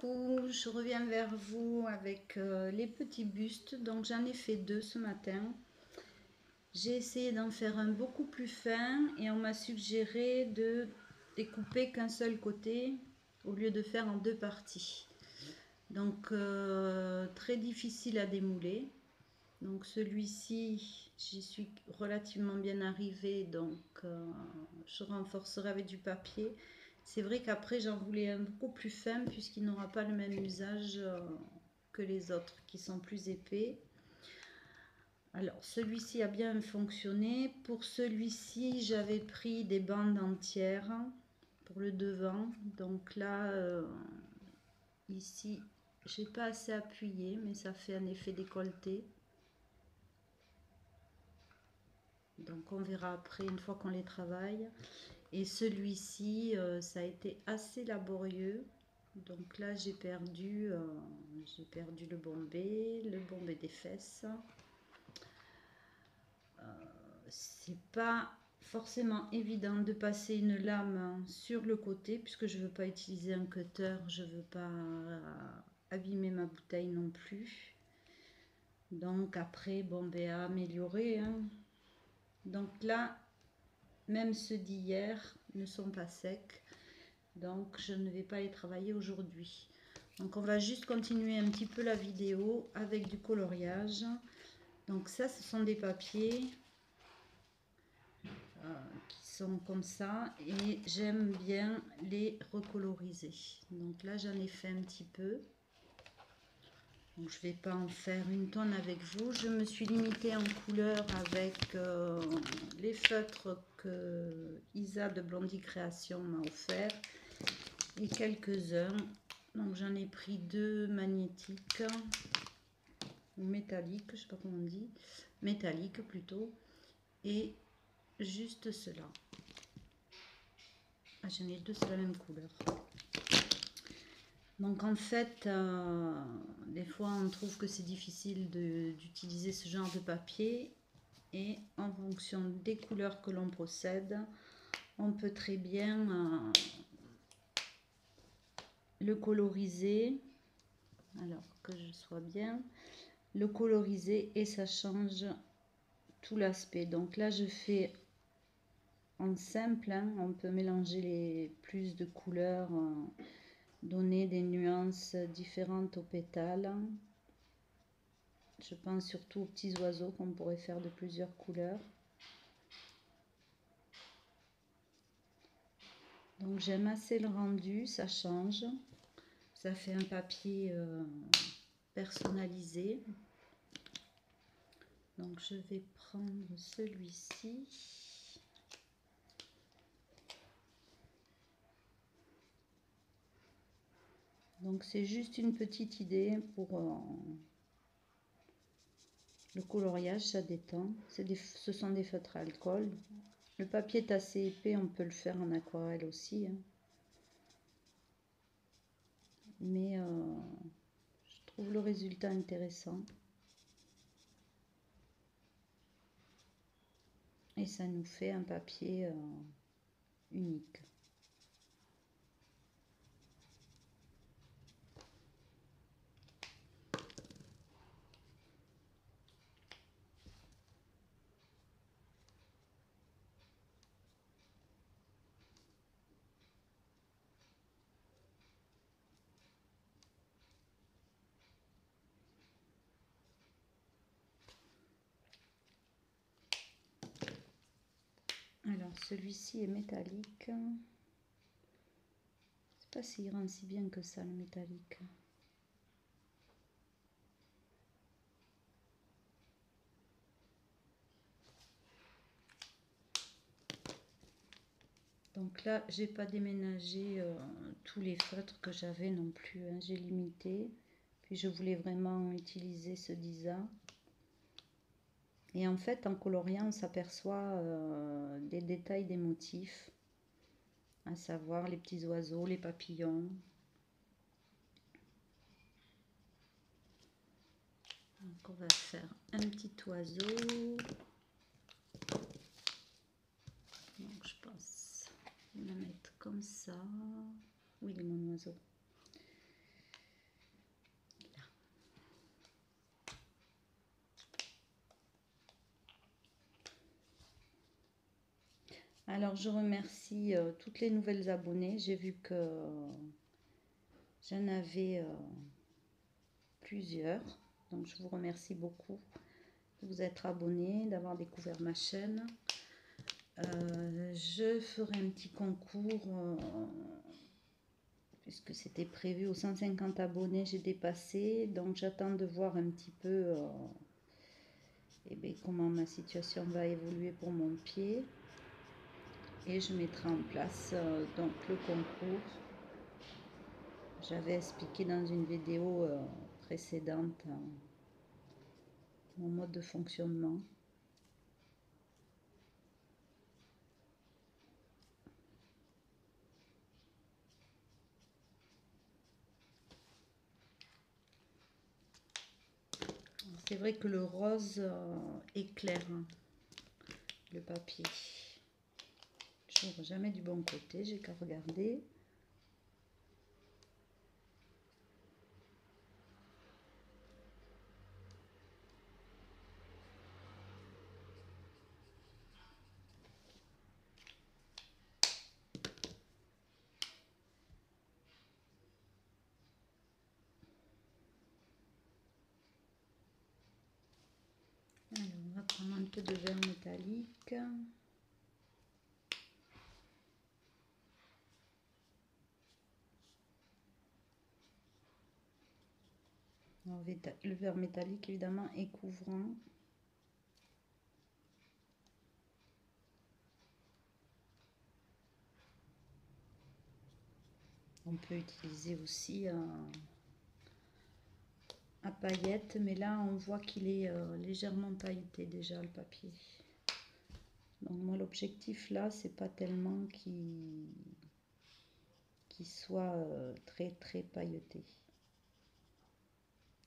coucou, je reviens vers vous avec les petits bustes. Donc j'en ai fait deux ce matin. J'ai essayé d'en faire un beaucoup plus fin et on m'a suggéré de découper qu'un seul côté au lieu de faire en deux parties. Donc très difficile à démouler. Donc celui-ci, j'y suis relativement bien arrivée, donc je renforcerai avec du papier. C'est vrai qu'après j'en voulais un beaucoup plus fin puisqu'il n'aura pas le même usage que les autres qui sont plus épais. Alors celui-ci a bien fonctionné. Pour celui-ci j'avais pris des bandes entières pour le devant. Donc là, ici, j'ai pas assez appuyé mais ça fait un effet décolleté. Donc on verra après une fois qu'on les travaille. Et celui-ci, ça a été assez laborieux. Donc là j'ai perdu le bombé des fesses. C'est pas forcément évident de passer une lame sur le côté puisque je veux pas utiliser un cutter, je veux pas abîmer ma bouteille non plus. Donc après, bon ben à améliorer, hein. Donc là, même ceux d'hier ne sont pas secs, donc je ne vais pas les travailler aujourd'hui. Donc on va juste continuer un petit peu la vidéo avec du coloriage. Donc ça, ce sont des papiers qui sont comme ça et j'aime bien les recoloriser. Donc là, j'en ai fait un petit peu. Donc je vais pas en faire une tonne avec vous. Je me suis limitée en couleur avec les feutres que Isa de Blondie Création m'a offert et quelques-uns. Donc j'en ai pris deux magnétiques ou métalliques, je sais pas comment on dit, métalliques plutôt, et juste cela. Ah, j'en ai deux, c'est la même couleur. Donc en fait, des fois on trouve que c'est difficile d'utiliser ce genre de papier et en fonction des couleurs que l'on possède, on peut très bien le coloriser, alors que je sois bien, le coloriser et ça change tout l'aspect. Donc là je fais en simple, hein, on peut mélanger les plus de couleurs, donner des nuances différentes aux pétales. Je pense surtout aux petits oiseaux qu'on pourrait faire de plusieurs couleurs. Donc j'aime assez le rendu, ça change. Ça fait un papier personnalisé. Donc je vais prendre celui-ci. Donc c'est juste une petite idée pour le coloriage, ça détend. Ce sont des feutres à alcool. Le papier est assez épais, on peut le faire en aquarelle aussi, hein. Mais je trouve le résultat intéressant. Et ça nous fait un papier unique. Alors celui-ci est métallique. Je ne sais pas s'il rend si bien que ça le métallique. Donc là, j'ai pas déménagé tous les feutres que j'avais non plus, hein. J'ai limité. Puis je voulais vraiment utiliser ce d'Isa. Et en fait, en coloriant, on s'aperçoit des détails des motifs, à savoir les petits oiseaux, les papillons. Donc on va faire un petit oiseau. Donc je pense la mettre comme ça. Oui, il est mon oiseau. Alors, je remercie toutes les nouvelles abonnées. J'ai vu que j'en avais plusieurs. Donc, je vous remercie beaucoup de vous être abonnés, d'avoir découvert ma chaîne. Je ferai un petit concours, puisque c'était prévu aux 150 abonnés, j'ai dépassé. Donc, j'attends de voir un petit peu eh bien, comment ma situation va évoluer pour mon pied. Et je mettrai en place donc le concours. J'avais expliqué dans une vidéo précédente mon mode de fonctionnement. C'est vrai que le rose éclaire le papier. Je n'ouvre jamais du bon côté, j'ai qu'à regarder. Alors, on va prendre un peu de verre métallique. Alors, le verre métallique, évidemment, est couvrant. On peut utiliser aussi à paillettes, mais là, on voit qu'il est légèrement pailleté déjà, le papier. Donc moi l'objectif là c'est pas tellement qu'il soit très pailleté.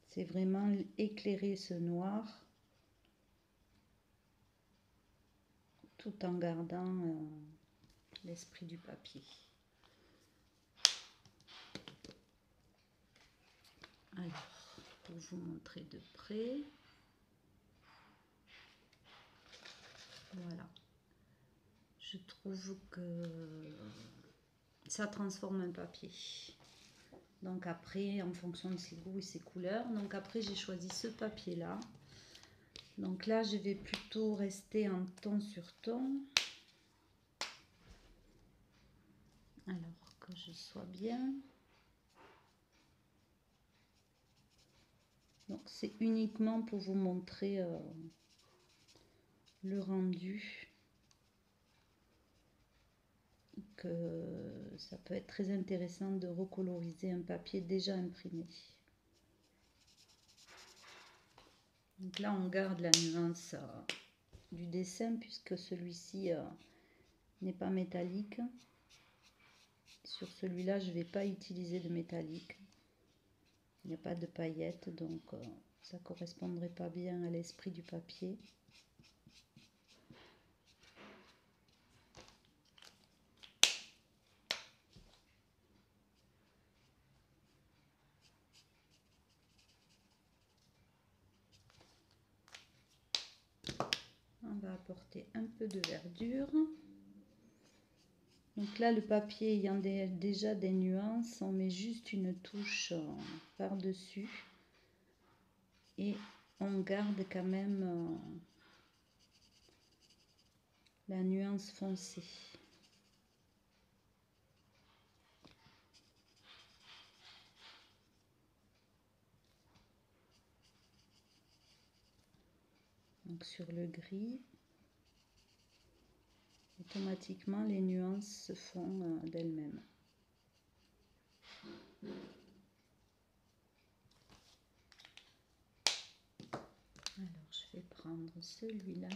C'est vraiment éclairer ce noir tout en gardant l'esprit du papier. Alors, pour vous montrer de près, voilà. Je trouve que ça transforme un papier. Donc après, en fonction de ses goûts et ses couleurs, donc après j'ai choisi ce papier là. Donc là, je vais plutôt rester en ton sur ton. Alors que je sois bien. Donc c'est uniquement pour vous montrer le rendu, que ça peut être très intéressant de recoloriser un papier déjà imprimé. Donc là on garde la nuance du dessin puisque celui-ci n'est pas métallique. Sur celui-là je ne vais pas utiliser de métallique. Il n'y a pas de paillettes donc ça ne correspondrait pas bien à l'esprit du papier. On va apporter un peu de verdure. Donc là, le papier ayant déjà des nuances, on met juste une touche par-dessus. Et on garde quand même la nuance foncée. Donc sur le gris, automatiquement les nuances se font d'elles-mêmes. Alors je vais prendre celui-là.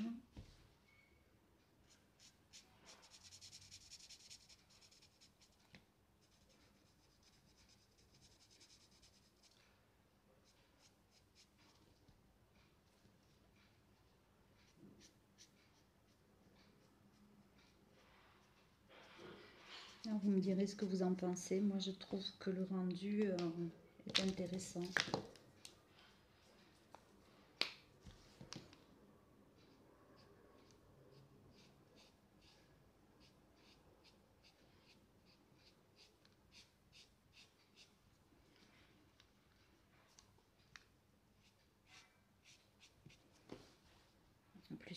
Alors vous me direz ce que vous en pensez. Moi je trouve que le rendu est intéressant.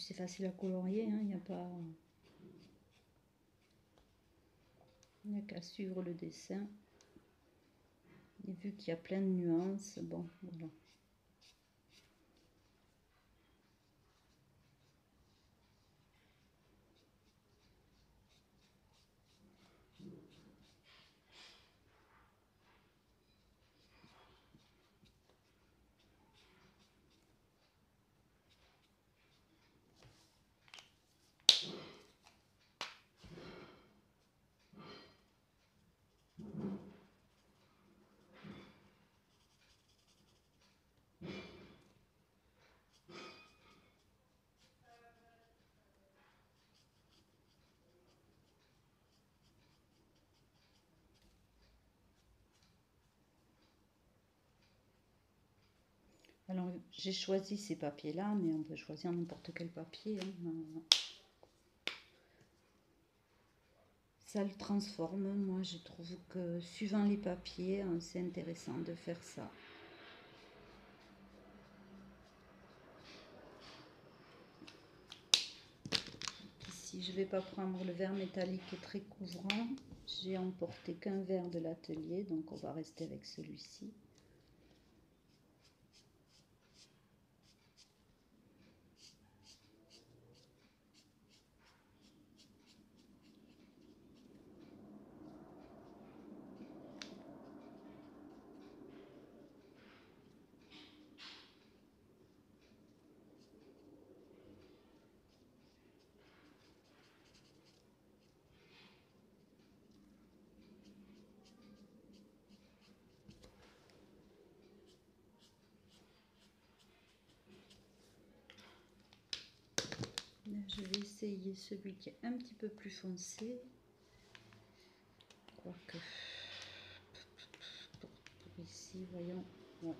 c'est facile à colorier, hein, il n'y a pas... Il n'y a qu'à suivre le dessin. Et vu qu'il y a plein de nuances, bon, voilà. Alors, j'ai choisi ces papiers-là, mais on peut choisir n'importe quel papier, hein. Ça le transforme. Moi, je trouve que suivant les papiers, c'est intéressant de faire ça. Ici, je ne vais pas prendre le verre métallique très couvrant. J'ai emporté qu'un verre de l'atelier, donc on va rester avec celui-ci. Là, je vais essayer celui qui est un petit peu plus foncé. Quoique, pour ici, voyons. Ouais.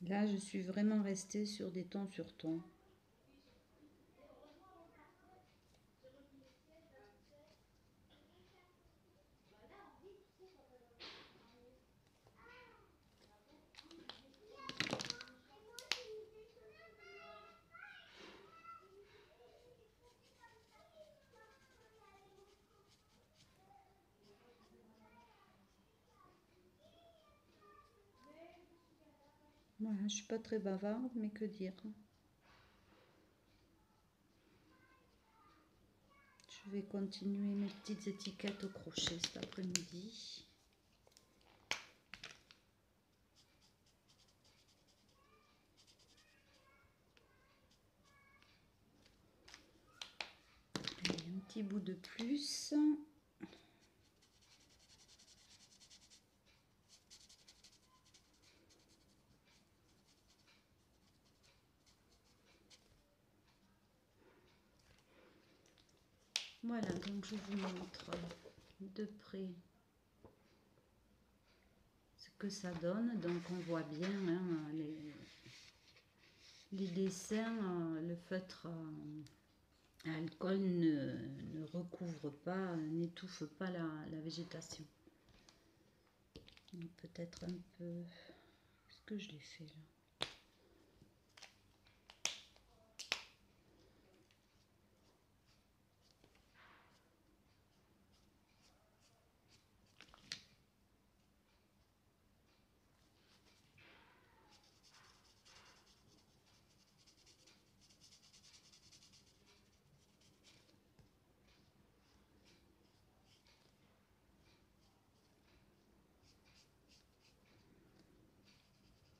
Là, je suis vraiment restée sur des tons sur tons. Voilà, je suis pas très bavarde, mais que dire. Je vais continuer mes petites étiquettes au crochet cet après-midi. Un petit bout de plus. Voilà, donc je vous montre de près ce que ça donne. Donc on voit bien hein, les dessins, le feutre à alcool ne recouvre pas, n'étouffe pas la végétation. Peut-être un peu... Est-ce que je l'ai fait là?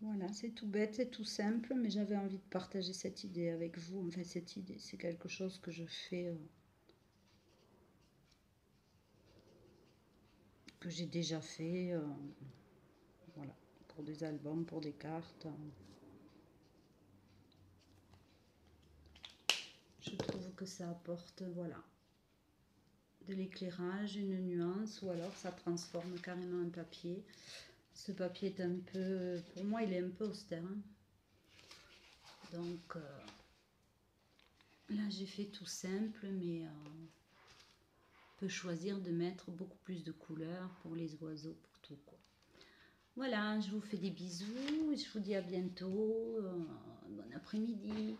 Voilà, c'est tout bête, c'est tout simple, mais j'avais envie de partager cette idée avec vous. Enfin, cette idée, c'est quelque chose que je fais, que j'ai déjà fait, voilà, pour des albums, pour des cartes. Je trouve que ça apporte, voilà, de l'éclairage, une nuance, ou alors ça transforme carrément un papier. Ce papier est un peu, pour moi, il est un peu austère, hein. Donc là, j'ai fait tout simple, mais on peut choisir de mettre beaucoup plus de couleurs pour les oiseaux, pour tout, quoi. Voilà, je vous fais des bisous, je vous dis à bientôt, bon après-midi.